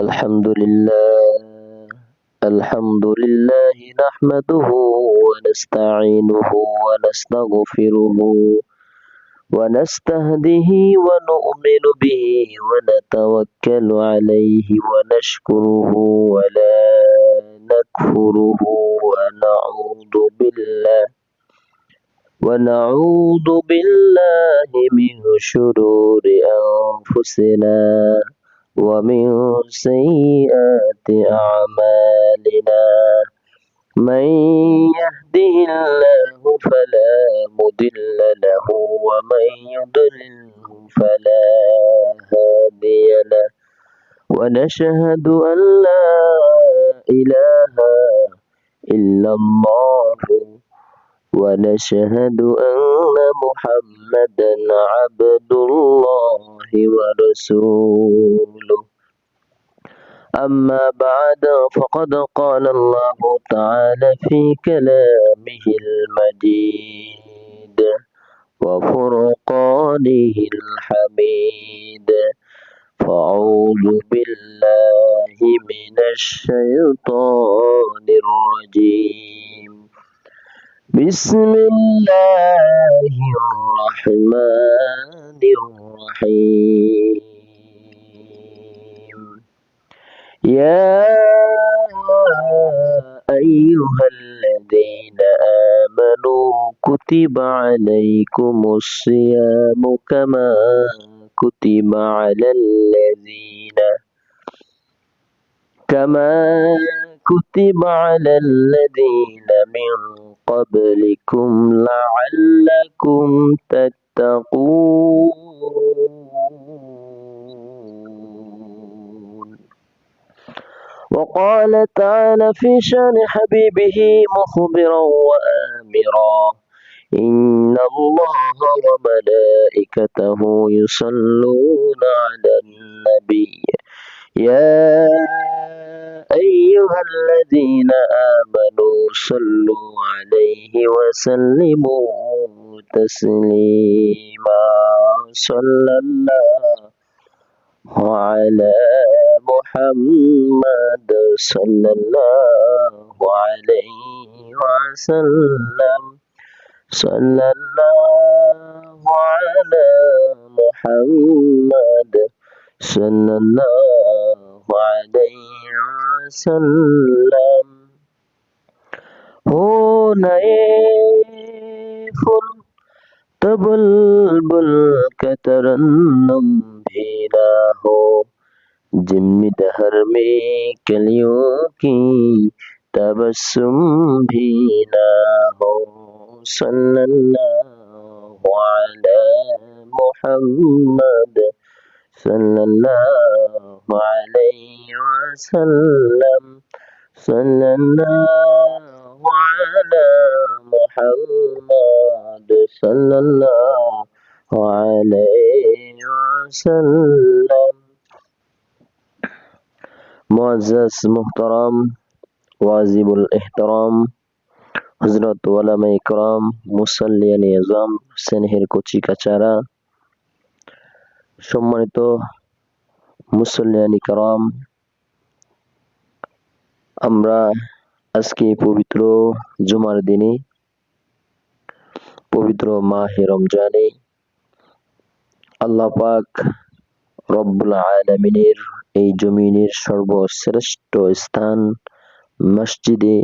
الحمد لله الحمد لله نحمده ونستعينه ونستغفره ونستهديه ونؤمن به ونتوكل عليه ونشكره ولا نكفره ونعوذ بالله من شرور أنفسنا ومن سيئات أعمالنا من يهده الله فلا مضل له ومن يضلله فلا هادي له ونشهد أن لا إله إلا الله ونشهد أن محمدا عبد الله ورسوله أما بعد فقد قال الله تعالى في كلامه المجيد وفرقانه الحميد فأعوذ بالله من الشيطان الرجيم بسم الله الرحمن الرحيم يا أيها الذين آمنوا كتب عليكم الصيام كما كتب على الذين من قبلكم لعلكم تتقون وقال تعالى في شان حبيبه مخبرا وآمرا إن الله وملائكته يصلون على النبي يا أيها الذين آمنوا صلوا عليه وسلموا تسليما صلى الله على محمد صلى الله عليه وسلم صلى الله على محمد صلى الله عليه وسلم हो नए फूल तो बुलबुल का तरन्नुम भी ना हो जिम्मी दहर में कलियों की तबस्सुम भी ना हो सल्लल्लाहु अला मुहम्मद सल्लल्लाहु अलैहि वसल्लम सल्लल्लाहु अला मुहम्मद सल्लल्लाहु अलैहि वसल्लम मुअज़्ज़ज़ मुहतरम वाजिबुल एहतराम हजरत उलमा इकराम मुसल्लियान आज़म স্নেহের কচি কাচারা সম্মানিত মুসল্লিয়ান ইকরাম, আমরা আজকে পবিত্র জুমার দিনে পবিত্র মাহে রমজানে আল্লাহ পাক রব্বুল আলামিনের এই জমিনের সর্বশ্রেষ্ঠ স্থান মসজিদে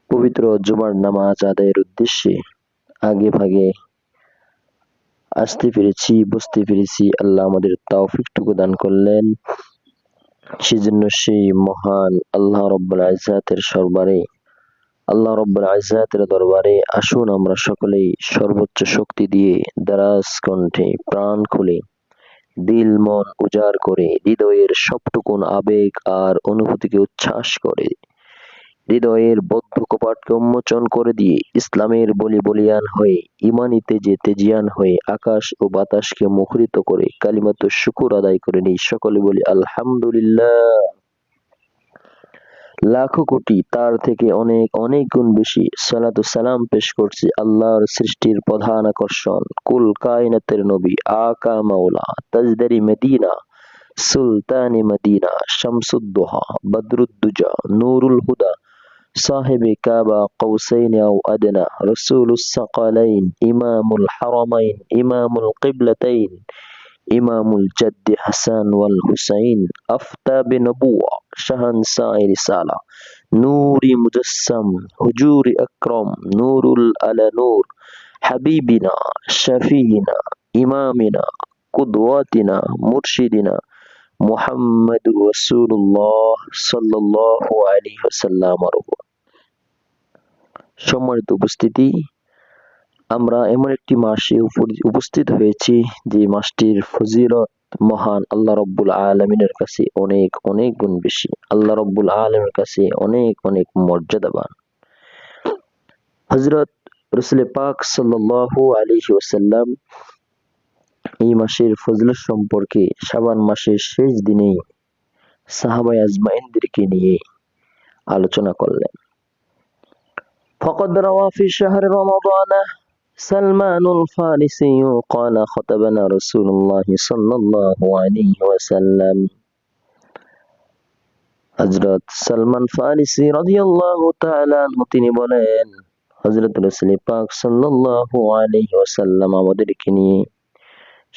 পবিত্র জুমার নামাজ আদায়ের উদ্দেশ্যে আগে ভাগে আসতে পেরেছি, বুঝতে পেরেছি। আল্লাহ আমাদের তৌফিকটুকু দান করলেন। সেজন্য সেই মহান আল্লাহ রব্বুল ইজ্জাতের দরবারে আসুন আমরা সকলেই সর্বোচ্চ শক্তি দিয়ে দারাজ কণ্ঠে প্রাণ খুলে দিল মন উজাড় করে হৃদয়ের সবটুকুন আবেগ আর অনুভূতিকে উচ্ছ্বাস করে হৃদয়ের বদ্ধ কপাটকে উন্মোচন করে দিয়ে ইসলামের বলিয়ান হয়ে ইমানি তেজে তেজিয়ান হয়ে আকাশ ও বাতাসকে মুখরিত করে কালিমাতুশ শুকুর আদায় করে নেই। সকলে বলি আলহামদুলিল্লাহ। লাখো কোটি তার থেকে অনেক অনেক গুণ বেশি সালাতু সালাম পেশ করছি আল্লাহর সৃষ্টির প্রধান আকর্ষণ কুল কায়নাতের নবী আকা মাওলা তাজদারি মদিনা সুলতানি মদিনা, শামসুদ্দোহা, বদরুদ্দুজা, নুরুল হুদা, সাহেবে কাবা কৌসাইন আও আদনা, রসুলুস সাকালাইন, ইমামুল হারামাইন, ইমামুল কিবলাতাইন, ইমামুল জাদ্দি হাসান ওয়াল হুসাইন, আফতা বিনবুওয়া, শাহানশাহ রিসালা, নূরি মুজাসসাম, হুজুরি আকরাম, নূরুল আলা নূর, হাবিবিনা, শাফিনা, ইমামিনা, কুদওয়াতিনা, মুরশিদিনা, মুহাম্মাদুর রাসূলুল্লাহ সাল্লাল্লাহু আলাইহি ওয়াসাল্লামের উপর। সম্মানিত উপস্থিতি, আমরা এমন একটি মাসে উপস্থিত হয়েছি যে মাসটির ফজিলত মহান আল্লাহ রাব্বুল আলামিনের কাছে অনেক অনেক গুণ বেশি। আল্লাহ রাব্বুল আলামিনের কাছে অনেক অনেক মর্যাদাবান। হযরত রাসূল পাক সাল্লাল্লাহু আলাইহি ওয়াসাল্লাম এই মাসের ফজিলত সম্পর্কে শাবান মাসের শেষ দিনে সাহাবায়ে আজমাইনদেরকে নিয়ে আলোচনা করলেন। ফাকাদ রাওয়া ফি শাহরি রমাদান سلمان الفارسي قال خطبنا رسول الله صلى الله عليه وسلم হযরত সালমান ফারিসি রাদিয়াল্লাহু তাআলা আনহু তিনি বলেন, হযরত রাসূল পাক সাল্লাল্লাহু আলাইহি ওয়াসাল্লাম আমাদেরকে নিয়ে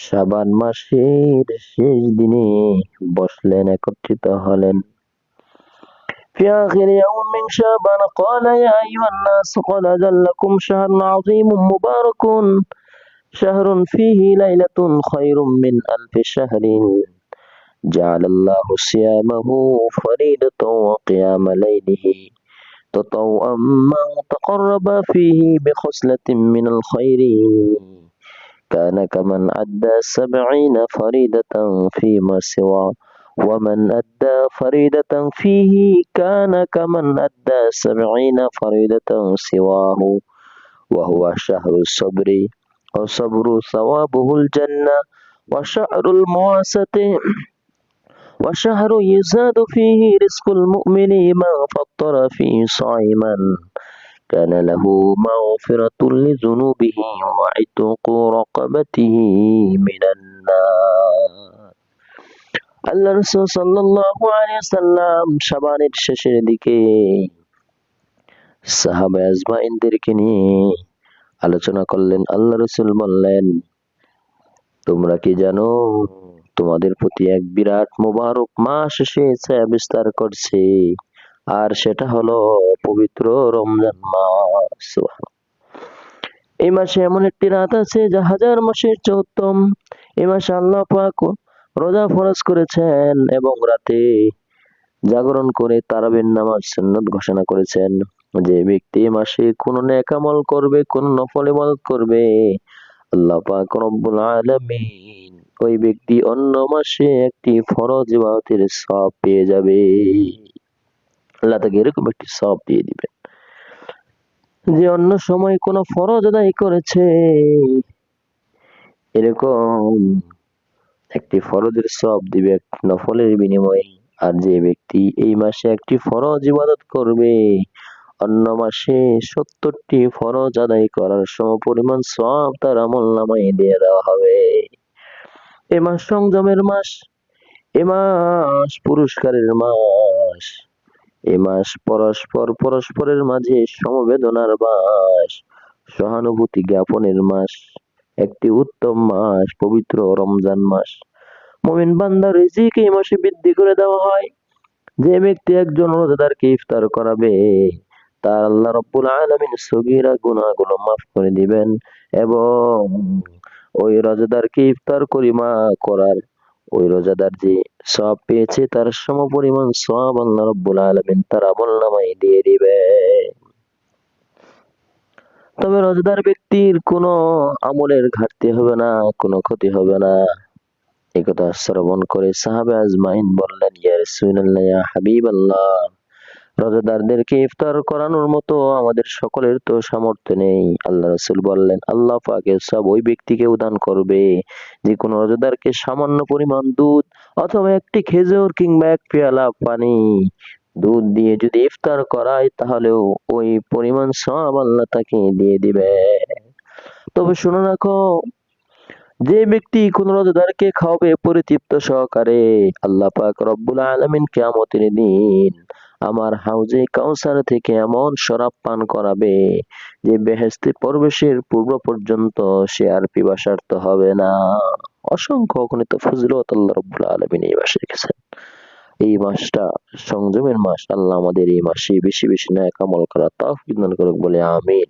শাবান মাসের শেষ দিনে বসলেন, একত্রিত হলেন। في آخر يوم من شعبان قال يا أيها الناس قد أجلكم شهر عظيم مبارك شهر فيه ليلة خير من ألف شهر جعل الله صيامه فريضة وقيام ليله تطوعا من تقرب فيه بخصلة من الخير كان كمن أدى 70 فريضة فيما سواه ومن أدى فريضة فيه كان كمن أدى 70 فريضة سواه وهو شهر الصبر وصبر ثوابه الجنة وشهر المواساة وشهر يزاد فيه رزق المؤمن ما فطر فيه صائما كان له مغفرة لذنوبه وعتق رقبته من النار। আল্লাহ রাসূল সাল্লাল্লাহু আলাইহি ওয়াসাল্লাম শাবানের শেষের দিকে সাহাবায়ে আজমাইনদেরকে নিয়ে আলোচনা করলেন। আল্লাহ রাসূল বললেন, তোমরা কি জানো তোমাদের প্রতি এক বিরাট মোবারক মাস এসেছে, বিস্তার করছে, আর সেটা হলো পবিত্র রমজান মাস। এই মাসে এমন একটি রাত আছে যা হাজার মাসের চেয়ে উত্তম। এই মাসে আল্লাহ পাক রোজা ফরজ করেছেন এবং রাতে জাগরণ করে তারাবির নামাজ সুন্নত ঘোষণা করেছেন। যে ব্যক্তি এই মাসে কোনো নেক আমল করবে, কোনো নফল ইবাদত করবে, আল্লাহ পাক রব্বুল আলামিন ওই ব্যক্তি অন্য মাসে একটি ফরজ ইবাদতের সওয়াব পেয়ে যাবে। আল্লাহ তাকে এরকম একটি সওয়াব দিয়ে দিবেন যে অন্য সময় কোনো ফরজ আদায় করেছে, এরকম একটি ফরজের সওয়াব দিবে এক নফলের বিনিময়ে। আর যে ব্যক্তি এই মাসে একটি ফরজ ইবাদত করবে, অন্য মাসে 70টি ফরজ আদায় করার সমপরিমাণ সওয়াব তার আমলনামায় দিয়ে দেওয়া হবে। এ মাস সংযমের মাস, এ মাস পুরস্কারের মাস, এ মাস পরস্পরের মাঝে সমবেদনার মাস, সহানুভূতি জ্ঞাপনের মাস, একটি উত্তম মাস পবিত্র রমজান মাস। মুমিন বান্দার রিজিক এই মাসে বৃদ্ধি করে দেওয়া হয়। যে ব্যক্তি একজন রোজাদারকে ইফতার করাবে, তার আল্লাহ রাব্বুল আলামিন সগীরা গুনাহগুলো মাফ করে দিবেন এবং ওই রোজাদারকে ইফতার করার ওই রোজাদার যে সওয়াব পেয়েছে তার সমপরিমাণ সওয়াব আল্লাহ রাব্বুল আলামিন তার আমলনামায় দিয়ে দিবে। তবে রোজাদার ব্যক্তির কোনো আমলের ঘাটতি হবে না, কোনো ক্ষতি হবে না। এই কথা শ্রবণ করে সাহাবায়ে আজমাইন বললেন, ইয়া রাসূলুল্লাহ, ইয়া হাবিবাল্লাহ, রোজাদারদেরকে ইফতার করানোর মতো আমাদের সকলের তো সামর্থ্য নেই। আল্লাহ রাসূল বললেন, আল্লাহ পাকের সব ওই ব্যক্তিকে দান করবে যে কোনো রোজাদারকে সামান্য পরিমাণ দুধ অথবা একটি খেজুর কিংবা এক পেয়ালা পানি দুধ দিয়ে যদি ইফতার করায়, তাহলেও ওই পরিমাণ সওয়াব আল্লাহ তাকে দিয়ে দিবে। তবে শুনে রাখো, যে ব্যক্তি কোন রোজাদারকে খাওয়াবে পরিতৃপ্ত সহকারে, আল্লাহ পাক রব্বুল আলামিন কিয়ামতের দিন আমার হাউজে কাউসার থেকে এমন শরাব পান করাবে যে বেহেশতে প্রবেশের পূর্ব পর্যন্ত সে আর পিপাসার্ত হবে না। অসংখ্য অগণিত ফজিলত আল্লাহ রব্বুল আলামিন এই মাসে রেখেছেন। এই মাসটা সংযমের মাস। আল্লাহ আমাদের এই মাসে বেশি বেশি নেক আমল করার তৌফিক দান করুক, বলে আমিন।